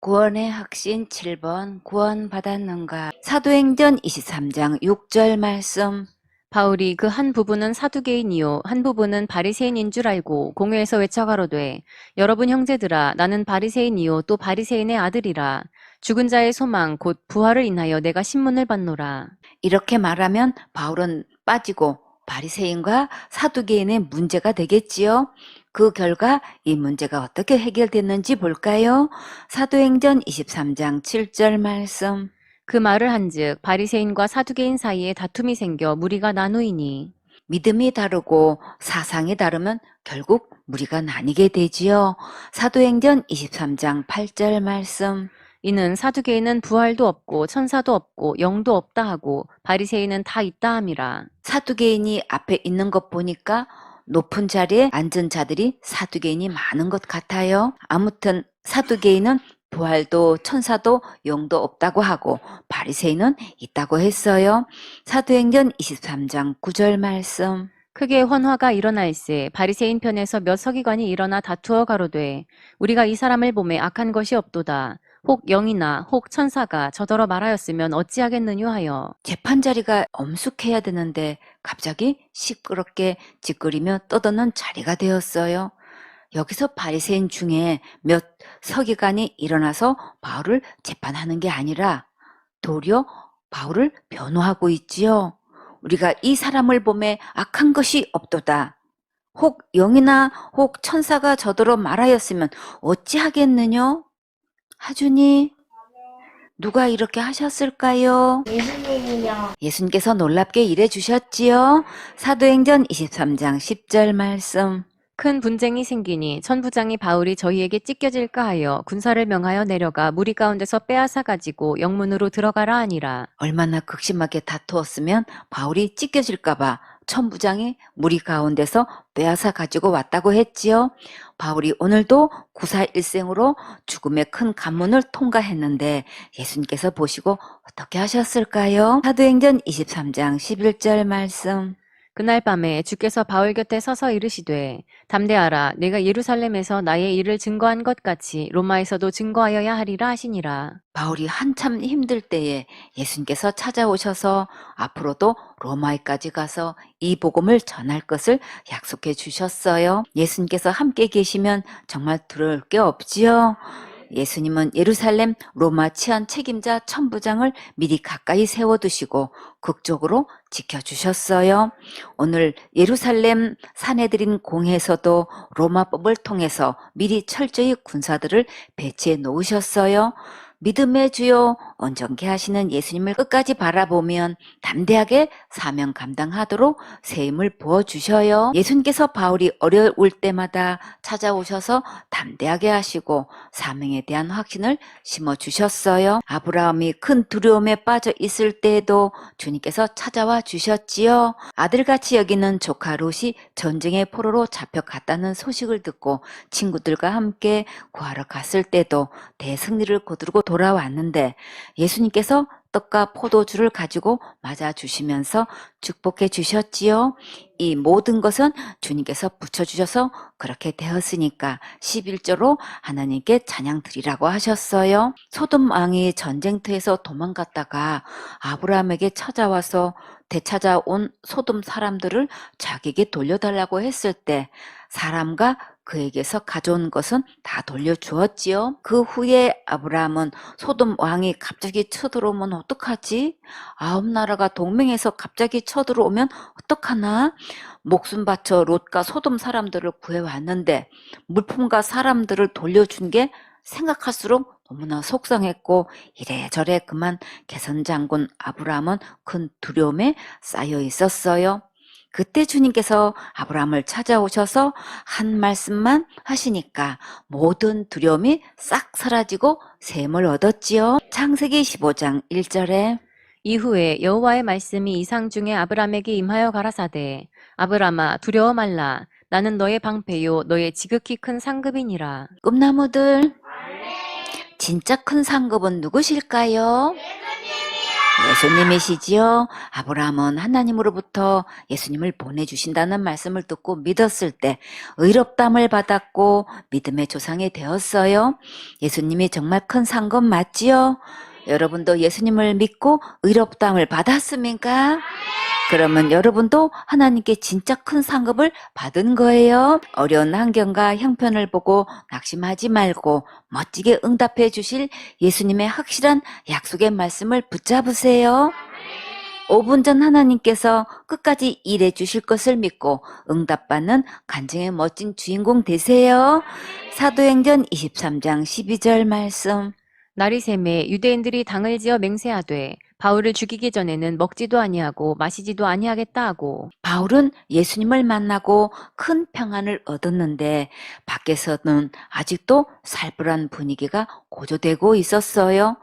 구원의 확신 7번 구원받았는가? 사도행전 23장 6절 말씀. 바울이 그 한 부분은 사두개인이요 한 부분은 바리새인인 줄 알고 공회에서 외쳐가로되 여러분 형제들아 나는 바리새인이요 또 바리새인의 아들이라 죽은 자의 소망 곧 부활을 인하여 내가 신문을 받노라. 이렇게 말하면 바울은 빠지고 바리새인과 사두개인의 문제가 되겠지요. 그 결과 이 문제가 어떻게 해결됐는지 볼까요? 사도행전 23장 7절 말씀. 그 말을 한즉 바리새인과 사두개인 사이에 다툼이 생겨 무리가 나누이니. 믿음이 다르고 사상이 다르면 결국 무리가 나뉘게 되지요. 사도행전 23장 8절 말씀. 이는 사두개인은 부활도 없고 천사도 없고 영도 없다 하고 바리새인은 다 있다 함이라. 사두개인이 앞에 있는 것 보니까 높은 자리에 앉은 자들이 사두개인이 많은 것 같아요. 아무튼 사두개인은 부활도 천사도 영도 없다고 하고 바리새인은 있다고 했어요. 사도행전 23장 9절 말씀. 크게 환화가 일어날세 바리새인 편에서 몇 서기관이 일어나 다투어 가로되 우리가 이 사람을 보매 악한 것이 없도다. 혹 영이나 혹 천사가 저더러 말하였으면 어찌하겠느냐 하여. 재판 자리가 엄숙해야 되는데 갑자기 시끄럽게 찌끄리며 떠드는 자리가 되었어요. 여기서 바리새인 중에 몇 서기관이 일어나서 바울을 재판하는 게 아니라 도리어 바울을 변호하고 있지요. 우리가 이 사람을 보매 악한 것이 없도다. 혹 영이나 혹 천사가 저더러 말하였으면 어찌하겠느냐? 하주니 누가 이렇게 하셨을까요? 예수님이요. 예수님께서 놀랍게 일해 주셨지요. 사도행전 23장 10절 말씀. 큰 분쟁이 생기니 천부장이 바울이 저희에게 찢겨질까 하여 군사를 명하여 내려가 무리 가운데서 빼앗아 가지고 영문으로 들어가라 하니라. 얼마나 극심하게 다투었으면 바울이 찢겨질까봐 천부장이 무리 가운데서 빼앗아 가지고 왔다고 했지요. 바울이 오늘도 구사일생으로 죽음의 큰 관문을 통과했는데 예수님께서 보시고 어떻게 하셨을까요? 사도행전 23장 11절 말씀. 그날 밤에 주께서 바울 곁에 서서 이르시되 담대하라 내가 예루살렘에서 나의 일을 증거한 것 같이 로마에서도 증거하여야 하리라 하시니라. 바울이 한참 힘들 때에 예수님께서 찾아오셔서 앞으로도 로마에까지 가서 이 복음을 전할 것을 약속해 주셨어요. 예수님께서 함께 계시면 정말 두려울 게 없지요. 예수님은 예루살렘 로마 치안 책임자 천부장을 미리 가까이 세워두시고 극적으로 지켜주셨어요. 오늘 예루살렘 사내들인 공회에서도 로마법을 통해서 미리 철저히 군사들을 배치해 놓으셨어요. 믿음의 주요 온전케 하시는 예수님을 끝까지 바라보면 담대하게 사명 감당하도록 새 힘을 부어주셔요. 예수님께서 바울이 어려울 때마다 찾아오셔서 담대하게 하시고 사명에 대한 확신을 심어주셨어요. 아브라함이 큰 두려움에 빠져 있을 때에도 주님께서 찾아와 주셨지요. 아들같이 여기는 조카 롯이 전쟁의 포로로 잡혀갔다는 소식을 듣고 친구들과 함께 구하러 갔을 때도 대승리를 거두고 돌아왔는데 예수님께서 떡과 포도주를 가지고 맞아주시면서 축복해 주셨지요. 이 모든 것은 주님께서 붙여주셔서 그렇게 되었으니까 11조로 하나님께 찬양 드리라고 하셨어요. 소돔 왕이 전쟁터에서 도망갔다가 아브라함에게 찾아와서 되찾아온 소돔 사람들을 자기에게 돌려달라고 했을 때 사람과 그에게서 가져온 것은 다 돌려주었지요. 그 후에 아브라함은 소돔 왕이 갑자기 쳐들어오면 어떡하지? 9나라가 동맹해서 갑자기 쳐들어오면 어떡하나? 목숨 바쳐 롯과 소돔 사람들을 구해왔는데 물품과 사람들을 돌려준 게 생각할수록 너무나 속상했고 이래저래 그만 개선장군 아브라함은 큰 두려움에 쌓여 있었어요. 그때 주님께서 아브라함을 찾아오셔서 한 말씀만 하시니까 모든 두려움이 싹 사라지고 샘을 얻었지요. 창세기 15장 1절에 이후에 여호와의 말씀이 이상 중에 아브람에게 임하여 가라사대 아브람아 두려워 말라 나는 너의 방패요 너의 지극히 큰 상급이니라. 꿈나무들 진짜 큰 상급은 누구실까요? 예수님이요. 예수님이시지요? 아브라함은 하나님으로부터 예수님을 보내주신다는 말씀을 듣고 믿었을 때 의롭다함을 받았고 믿음의 조상이 되었어요. 예수님이 정말 큰 상급 맞지요? 여러분도 예수님을 믿고 의롭다함을 받았습니까? 그러면 여러분도 하나님께 진짜 큰 상급을 받은 거예요. 어려운 환경과 형편을 보고 낙심하지 말고 멋지게 응답해 주실 예수님의 확실한 약속의 말씀을 붙잡으세요. 5분 전 하나님께서 끝까지 일해 주실 것을 믿고 응답받는 간증의 멋진 주인공 되세요. 사도행전 23장 12절 말씀. 날이 새매 유대인들이 당을 지어 맹세하되 바울을 죽이기 전에는 먹지도 아니하고 마시지도 아니하겠다 하고. 바울은 예수님을 만나고 큰 평안을 얻었는데 밖에서는 아직도 살벌한 분위기가 고조되고 있었어요.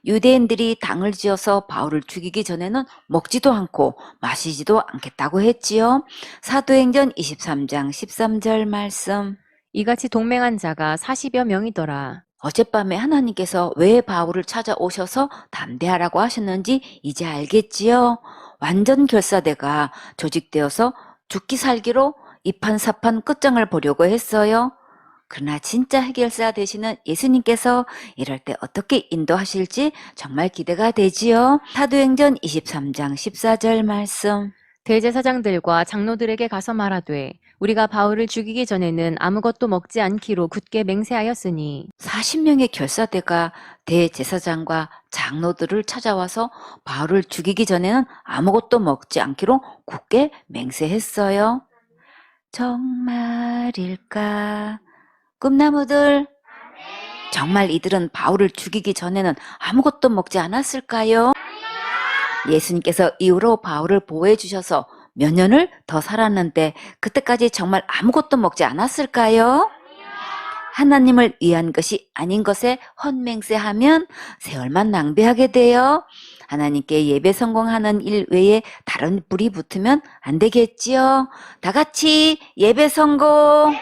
유대인들이 당을 지어서 바울을 죽이기 전에는 먹지도 않고 마시지도 않겠다고 했지요. 사도행전 23장 13절 말씀. 이같이 동맹한 자가 40여 명이더라. 어젯밤에 하나님께서 왜 바울을 찾아오셔서 담대하라고 하셨는지 이제 알겠지요? 완전 결사대가 조직되어서 죽기 살기로 이판사판 끝장을 보려고 했어요. 그러나 진짜 해결사 되시는 예수님께서 이럴 때 어떻게 인도하실지 정말 기대가 되지요. 사도행전 23장 14절 말씀. 대제사장들과 장로들에게 가서 말하되 우리가 바울을 죽이기 전에는 아무것도 먹지 않기로 굳게 맹세하였으니. 40명의 결사대가 대제사장과 장로들을 찾아와서 바울을 죽이기 전에는 아무것도 먹지 않기로 굳게 맹세했어요. 정말일까? 꿈나무들, 정말 이들은 바울을 죽이기 전에는 아무것도 먹지 않았을까요? 예수님께서 이후로 바울을 보호해 주셔서 몇 년을 더 살았는데 그때까지 정말 아무것도 먹지 않았을까요? 하나님을 위한 것이 아닌 것에 헛맹세하면 세월만 낭비하게 돼요. 하나님께 예배 성공하는 일 외에 다른 불이 붙으면 안 되겠지요. 다 같이 예배 성공,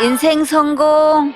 인생 성공.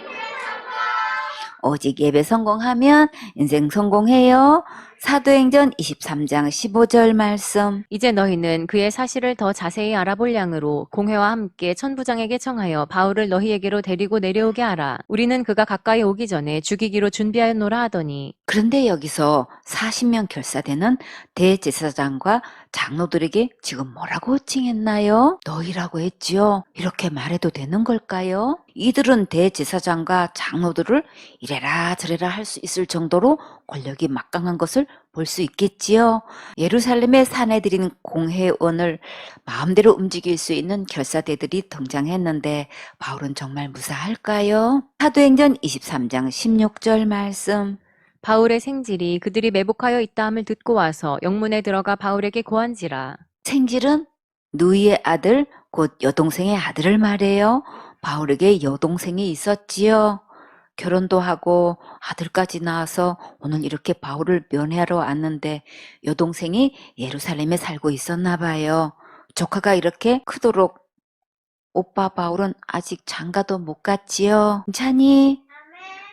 오직 예배 성공하면 인생 성공해요. 사도행전 23장 15절 말씀. 이제 너희는 그의 사실을 더 자세히 알아볼 양으로 공회와 함께 천부장에게 청하여 바울을 너희에게로 데리고 내려오게 하라. 우리는 그가 가까이 오기 전에 죽이기로 준비하였노라 하더니. 그런데 여기서 40명 결사되는 대제사장과 장로들에게 지금 뭐라고 칭했나요? 너희라고 했지요. 이렇게 말해도 되는 걸까요? 이들은 대제사장과 장로들을 이래라 저래라 할 수 있을 정도로 권력이 막강한 것을 볼 수 있겠지요. 예루살렘의 사내들인 공회원을 마음대로 움직일 수 있는 결사대들이 등장했는데 바울은 정말 무사할까요? 사도행전 23장 16절 말씀. 바울의 생질이 그들이 매복하여 있다함을 듣고 와서 영문에 들어가 바울에게 고한지라. 생질은 누이의 아들, 곧 여동생의 아들을 말해요. 바울에게 여동생이 있었지요. 결혼도 하고 아들까지 낳아서 오늘 이렇게 바울을 면회하러 왔는데 여동생이 예루살렘에 살고 있었나 봐요. 조카가 이렇게 크도록 오빠 바울은 아직 장가도 못 갔지요. 괜찮니?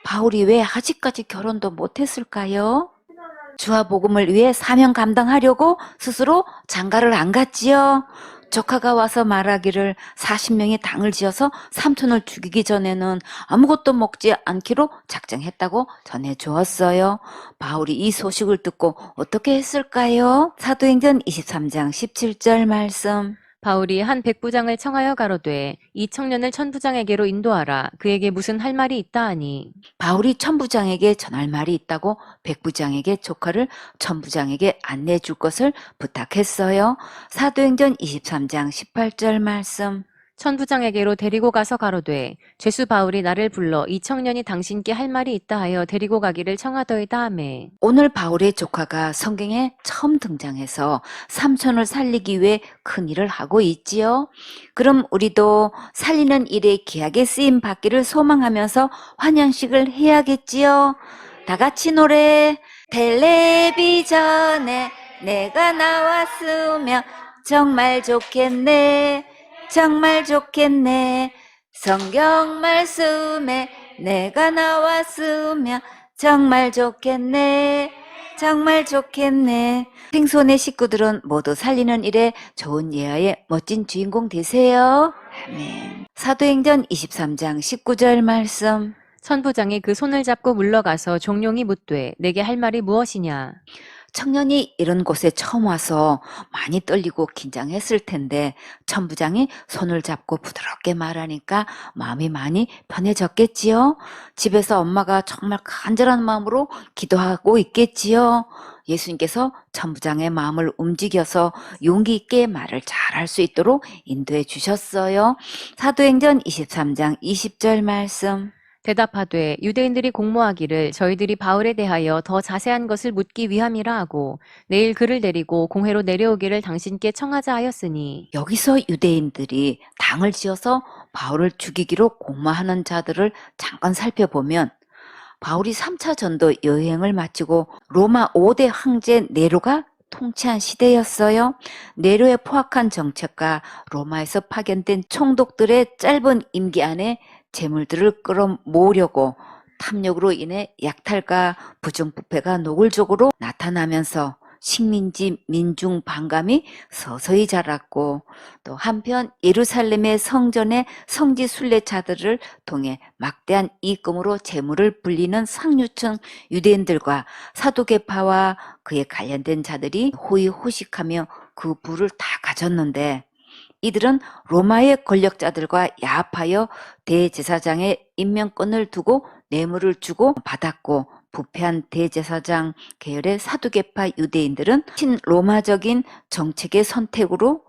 바울이 왜 아직까지 결혼도 못했을까요? 주와 복음을 위해 사명 감당하려고 스스로 장가를 안 갔지요. 조카가 와서 말하기를 40명이 당을 지어서 삼촌을 죽이기 전에는 아무것도 먹지 않기로 작정했다고 전해주었어요. 바울이 이 소식을 듣고 어떻게 했을까요? 사도행전 23장 17절 말씀. 바울이 한 백부장을 청하여 가로되 이 청년을 천부장에게로 인도하라. 그에게 무슨 할 말이 있다 하니. 바울이 천부장에게 전할 말이 있다고 백부장에게 조카를 천부장에게 안내해 줄 것을 부탁했어요. 사도행전 23장 18절 말씀. 천부장에게로 데리고 가서 가로되 죄수 바울이 나를 불러 이 청년이 당신께 할 말이 있다 하여 데리고 가기를 청하더이다 하매. 오늘 바울의 조카가 성경에 처음 등장해서 삼촌을 살리기 위해 큰 일을 하고 있지요. 그럼 우리도 살리는 일에 귀하게 쓰임 받기를 소망하면서 환영식을 해야겠지요. 다 같이 노래. 텔레비전에 내가 나왔으면 정말 좋겠네. 정말 좋겠네. 성경 말씀에 내가 나왔으면 정말 좋겠네. 정말 좋겠네. 생손의 식구들은 모두 살리는 일에 좋은 예화의 멋진 주인공 되세요. 아멘. 사도행전 23장 19절 말씀. 천부장이 그 손을 잡고 물러가서 종룡이 묻되 내게 할 말이 무엇이냐. 청년이 이런 곳에 처음 와서 많이 떨리고 긴장했을 텐데 천부장이 손을 잡고 부드럽게 말하니까 마음이 많이 편해졌겠지요. 집에서 엄마가 정말 간절한 마음으로 기도하고 있겠지요. 예수님께서 천부장의 마음을 움직여서 용기 있게 말을 잘할 수 있도록 인도해 주셨어요. 사도행전 23장 20절 말씀. 대답하되 유대인들이 공모하기를 저희들이 바울에 대하여 더 자세한 것을 묻기 위함이라 하고 내일 그를 데리고 공회로 내려오기를 당신께 청하자 하였으니. 여기서 유대인들이 당을 지어서 바울을 죽이기로 공모하는 자들을 잠깐 살펴보면 바울이 3차 전도 여행을 마치고 로마 5대 황제 네로가 통치한 시대였어요. 네로의 포악한 정책과 로마에서 파견된 총독들의 짧은 임기 안에 재물들을 끌어모으려고 탐욕으로 인해 약탈과 부정부패가 노골적으로 나타나면서 식민지 민중 반감이 서서히 자랐고 또 한편 예루살렘의 성전의 성지 순례자들을 통해 막대한 이익금으로 재물을 불리는 상류층 유대인들과 사두개파와 그에 관련된 자들이 호의호식하며 그 부를 다 가졌는데 이들은 로마의 권력자들과 야합하여 대제사장의 임명권을 두고 뇌물을 주고 받았고 부패한 대제사장 계열의 사두개파 유대인들은 친로마적인 정책의 선택으로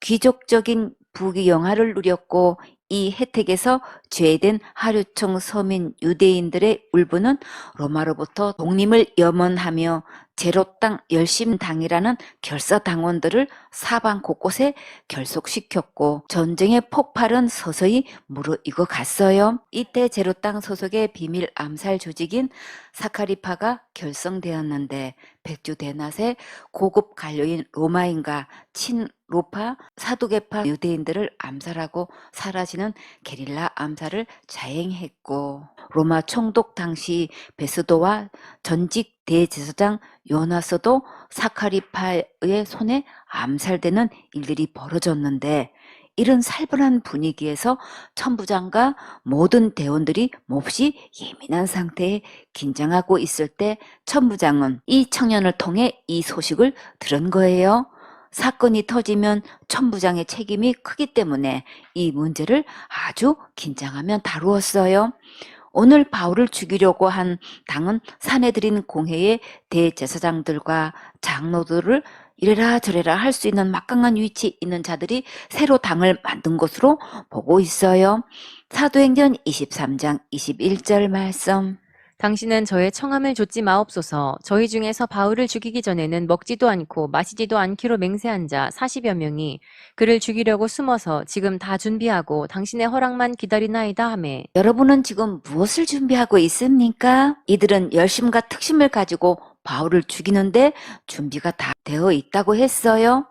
귀족적인 부귀영화를 누렸고 이 혜택에서 죄된 하류층 서민 유대인들의 울분은 로마로부터 독립을 염원하며 제로 땅 열심 당이라는 결사당원들을 사방 곳곳에 결속시켰고 전쟁의 폭발은 서서히 무르익어 갔어요. 이때 제로 땅 소속의 비밀 암살 조직인 사카리파가 결성되었는데 백주 대낮에 고급 관료인 로마인과 친로파 사두개파 유대인들을 암살하고 사라지는 게릴라 암살을 자행했고 로마 총독 당시 베스도와 전직 대제사장 요나스도 사카리파의 손에 암살되는 일들이 벌어졌는데 이런 살벌한 분위기에서 천부장과 모든 대원들이 몹시 예민한 상태에 긴장하고 있을 때 천부장은 이 청년을 통해 이 소식을 들은 거예요. 사건이 터지면 천부장의 책임이 크기 때문에 이 문제를 아주 긴장하며 다루었어요. 오늘 바울을 죽이려고 한 당은 사내들인 공회의 대제사장들과 장로들을 이래라 저래라 할 수 있는 막강한 위치에 있는 자들이 새로 당을 만든 것으로 보고 있어요. 사도행전 23장 21절 말씀. 당신은 저의 청함을 좇지 마옵소서. 저희 중에서 바울을 죽이기 전에는 먹지도 않고 마시지도 않기로 맹세한 자 40여 명이 그를 죽이려고 숨어서 지금 다 준비하고 당신의 허락만 기다리나이다 하매. 여러분은 지금 무엇을 준비하고 있습니까? 이들은 열심과 특심을 가지고 바울을 죽이는데 준비가 다 되어 있다고 했어요.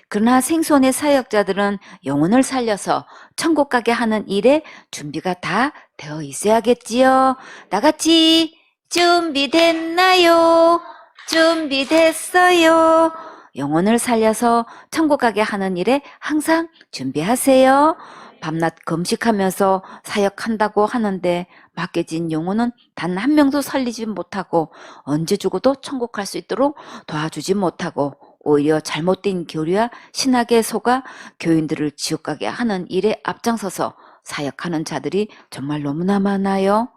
그러나 생손의 사역자들은 영혼을 살려서 천국 가게 하는 일에 준비가 다 되어 있어야겠지요. 나같이 준비됐나요? 준비됐어요. 영혼을 살려서 천국 가게 하는 일에 항상 준비하세요. 밤낮 금식하면서 사역한다고 하는데 맡겨진 영혼은 단 한 명도 살리지 못하고 언제 죽어도 천국 갈 수 있도록 도와주지 못하고 오히려 잘못된 교리와 신학에 속아 교인들을 지옥 가게 하는 일에 앞장서서 사역하는 자들이 정말 너무나 많아요.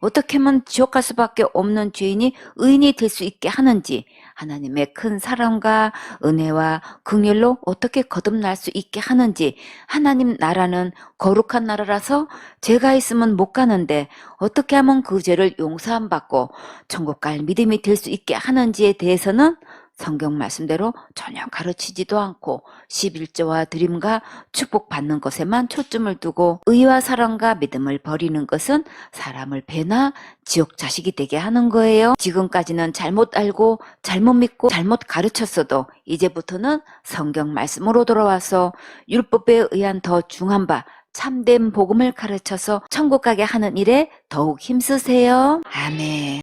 어떻게 하면 지옥 갈 수밖에 없는 죄인이 의인이 될 수 있게 하는지, 하나님의 큰 사랑과 은혜와 긍휼로 어떻게 거듭날 수 있게 하는지, 하나님 나라는 거룩한 나라라서 죄가 있으면 못 가는데 어떻게 하면 그 죄를 용서함 받고 천국 갈 믿음이 될 수 있게 하는지에 대해서는 성경 말씀대로 전혀 가르치지도 않고 11조와 드림과 축복받는 것에만 초점을 두고 의와 사랑과 믿음을 버리는 것은 사람을 배나 지옥 자식이 되게 하는 거예요. 지금까지는 잘못 알고 잘못 믿고 잘못 가르쳤어도 이제부터는 성경 말씀으로 돌아와서 율법에 의한 더 중한 바 참된 복음을 가르쳐서 천국 가게 하는 일에 더욱 힘쓰세요. 아멘.